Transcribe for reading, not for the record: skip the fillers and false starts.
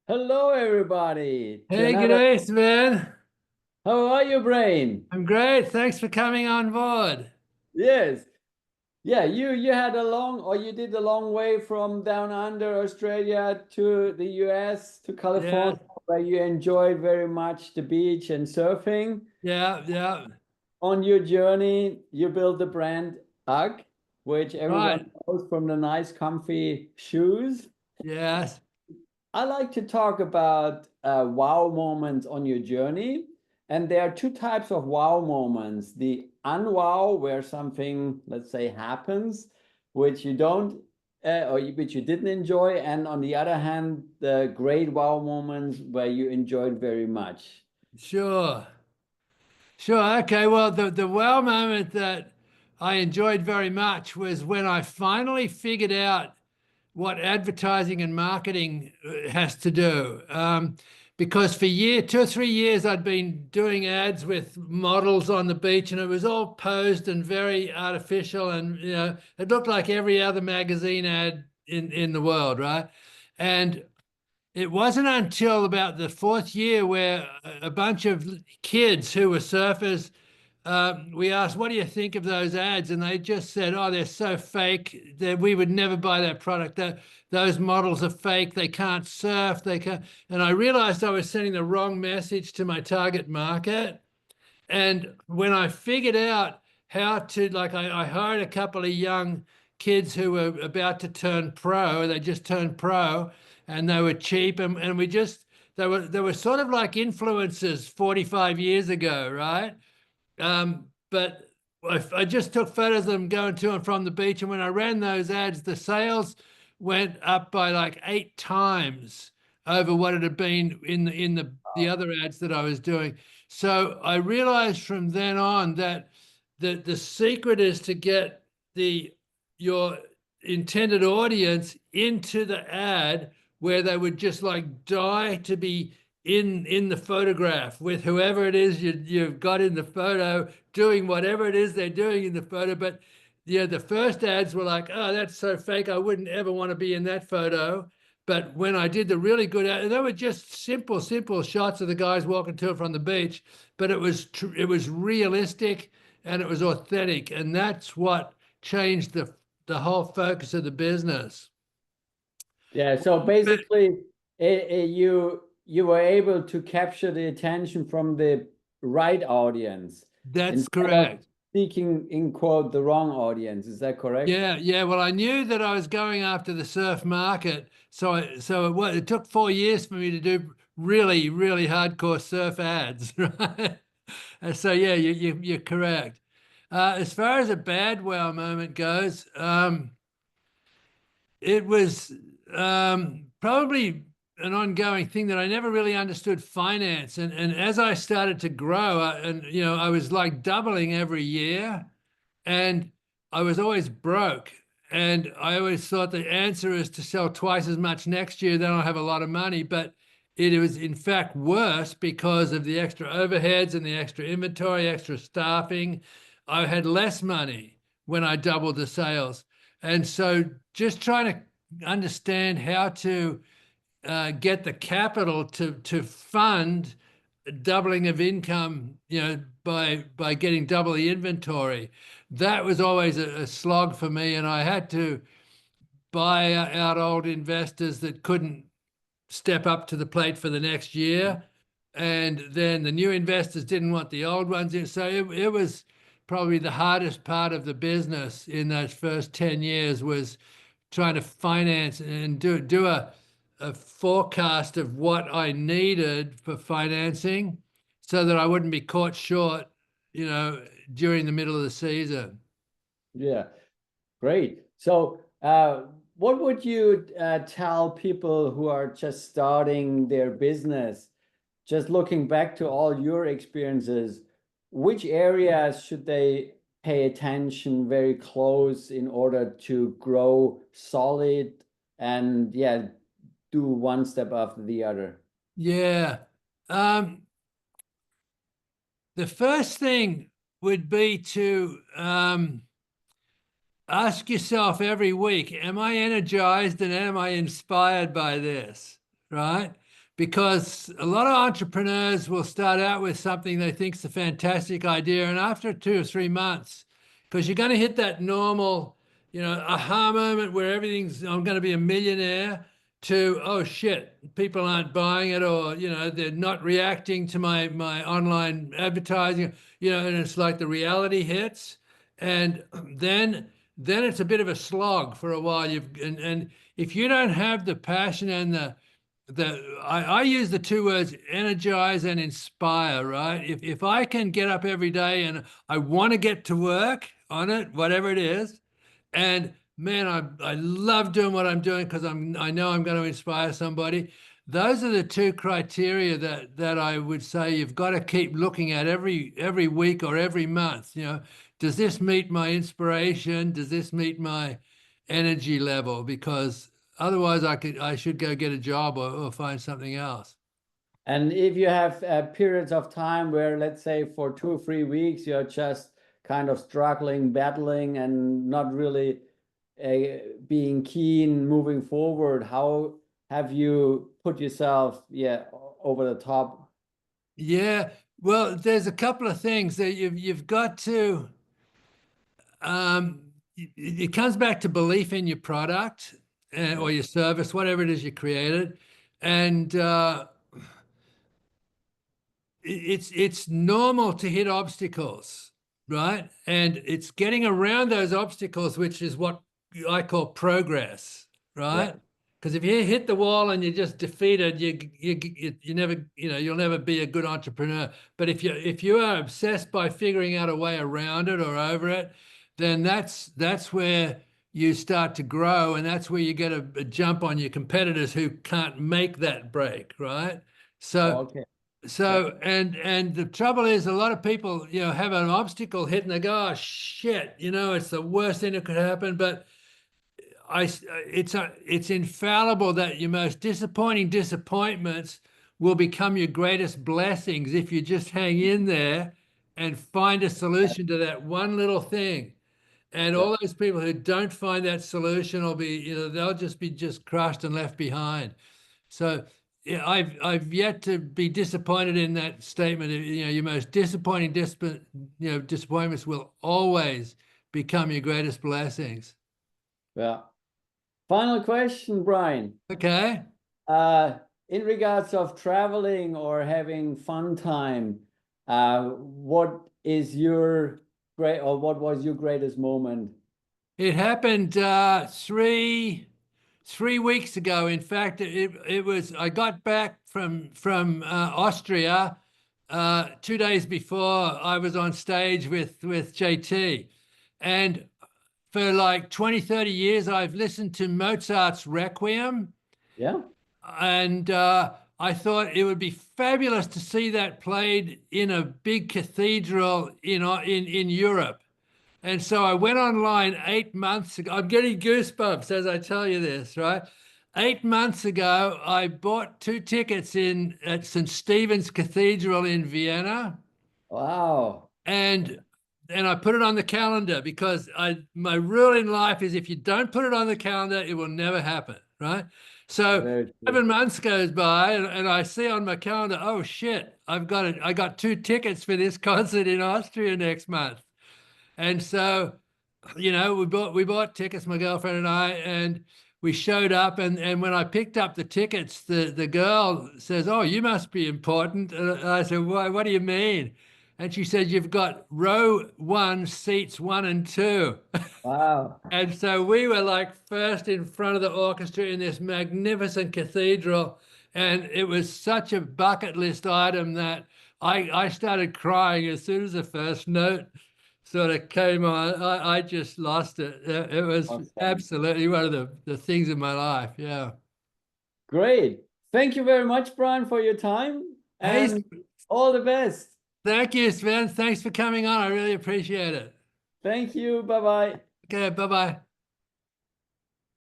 Hello, everybody, to Hey, another. g'day, Sven. How are you, Brain? I'm great. Thanks for coming on board. Yes. Yeah, you had a long, or you did a long way from down under Australia to the US to Yeah, California, where you enjoyed very much the beach and surfing. yeah, yeah. On your journey, you built the brand Ugg, which everyone Right. knows from the nice, comfy shoes. Yes. I like to talk about wow moments on your journey. And there are two types of wow moments. The unwow, where something, let's say, happens, which you don't, which you didn't enjoy. And on the other hand, the great wow moments where you enjoyed very much. Sure. Sure. Okay. Well, the wow moment that I enjoyed very much was when I finally figured out what advertising and marketing has to do. Because for 2 or 3 years, I'd been doing ads with models on the beach, and it was all posed and very artificial, and it looked like every other magazine ad in the world, right? And it wasn't until about the fourth year where a bunch of kids who were surfers, we asked, "What do you think of those ads?" And they just said, "Oh, they're so fake that we would never buy that product. Those models are fake. They can't surf. They can't." And I realized I was sending the wrong message to my target market. And when I figured out how to, like, I hired a couple of young kids who were about to turn pro. They just turned pro, and they were cheap, and they were sort of like influencers 45 years ago, right? But I just took photos of them going to and from the beach, and when I ran those ads, the sales went up by like 8 times over what it had been in the other ads that I was doing. So I realized from then on that the secret is to get the your intended audience into the ad where they would just like die to be in the photograph with whoever it is you've got in the photo, doing whatever it is they're doing in the photo. But yeah, the first ads were like, "Oh, that's so fake. I wouldn't ever want to be in that photo." But when I did the really good ad, they were just simple shots of the guys walking to and from the beach, but it was realistic and it was authentic, and that's what changed the whole focus of the business. Yeah, so basically, you were able to capture the attention from the right audience That's instead of correct. seeking, in quote, the wrong audience. Is that correct? Yeah, yeah. Well, I knew that I was going after the surf market, it took 4 years for me to do really hardcore surf ads, right? And so yeah, you're correct. As far as a bad wow moment goes, it was probably an ongoing thing that I never really understood finance, and as I started to grow, I was like doubling every year, and I was always broke. And I always thought the answer is to sell twice as much next year, then I'll have a lot of money. But it was in fact worse because of the extra overheads and the extra inventory, extra staffing. I had less money when I doubled the sales. And so just trying to understand how to get the capital to fund doubling of income, by getting double the inventory. That was always a slog for me, and I had to buy out old investors that couldn't step up to the plate for the next year, and then the new investors didn't want the old ones in. So it was probably the hardest part of the business in those first 10 years was trying to finance and do a forecast of what I needed for financing so that I wouldn't be caught short, you know, during the middle of the season. Yeah, great. So, what would you tell people who are just starting their business, just looking back to all your experiences, which areas should they pay attention very close in order to grow solid and yeah, do one step after the other? Yeah. Um, the first thing would be to ask yourself every week, am I energized and am I inspired by this? Right? because a lot of entrepreneurs will start out with something they think is a fantastic idea. And after 2 or 3 months, because you're going to hit that normal, aha moment where I'm going to be a millionaire, to, oh shit, people aren't buying it, or, they're not reacting to my online advertising, and it's like the reality hits. And then it's a bit of a slog for a while. And if you don't have the passion and I use the 2 words energize and inspire, right? If I can get up every day and I want to get to work on it, whatever it is, and man, I love doing what I'm doing because I know I'm going to inspire somebody. Those are the 2 criteria that I would say you've got to keep looking at every week or every month. Does this meet my inspiration? Does this meet my energy level? Because otherwise, I should go get a job or find something else. And if you have periods of time where, let's say, for 2 or 3 weeks, you're just kind of struggling, battling, and not really being keen moving forward, how have you put yourself, over the top? Yeah, well, there's a couple of things that you've got to. It comes back to belief in your product or your service, whatever it is you created, and it's normal to hit obstacles, right? And it's getting around those obstacles, which is what I call progress, right? Because if you hit the wall and you're just defeated, you never, you'll never be a good entrepreneur. But if you are obsessed by figuring out a way around it or over it, then that's where you start to grow, and that's where you get a jump on your competitors who can't make that break, right? So. So, and the trouble is, a lot of people, have an obstacle hit and they go, oh shit, it's the worst thing that could happen. But it's infallible that your most disappointing disappointments will become your greatest blessings if you just hang in there and find a solution to that one little thing. And all those people who don't find that solution will be, they'll just be crushed and left behind. So yeah, I've yet to be disappointed in that statement. Your most disappointing disappointments will always become your greatest blessings. Yeah. Final question, Brian. Okay. In regards of traveling or having fun time, what was your greatest moment? It happened 3 weeks ago. In fact, it was, I got back from Austria 2 days before I was on stage with JT. And for like 20, 30 years, I've listened to Mozart's Requiem. Yeah. And I thought it would be fabulous to see that played in a big cathedral in Europe. And so I went online 8 months ago. I'm getting goosebumps as I tell you this, right? 8 months ago, I bought 2 tickets at St. Stephen's Cathedral in Vienna. Wow. And I put it on the calendar because my rule in life is if you don't put it on the calendar, it will never happen, right? So 7 months goes by and I see on my calendar, oh shit, I got 2 tickets for this concert in Austria next month. And so, we bought tickets, my girlfriend and I, and we showed up. And when I picked up the tickets, the girl says, oh, you must be important. And I said, why, what do you mean? And she said, you've got row 1, seats 1 and 2. Wow. And so we were like first in front of the orchestra in this magnificent cathedral. And it was such a bucket list item that I started crying as soon as the first note sort of came on. I just lost it. It was absolutely one of the things in my life. Yeah. Great. Thank you very much, Brian, for your time, and all the best. Thank you, Sven. Thanks for coming on. I really appreciate it. Thank you. Bye-bye. Okay, bye-bye.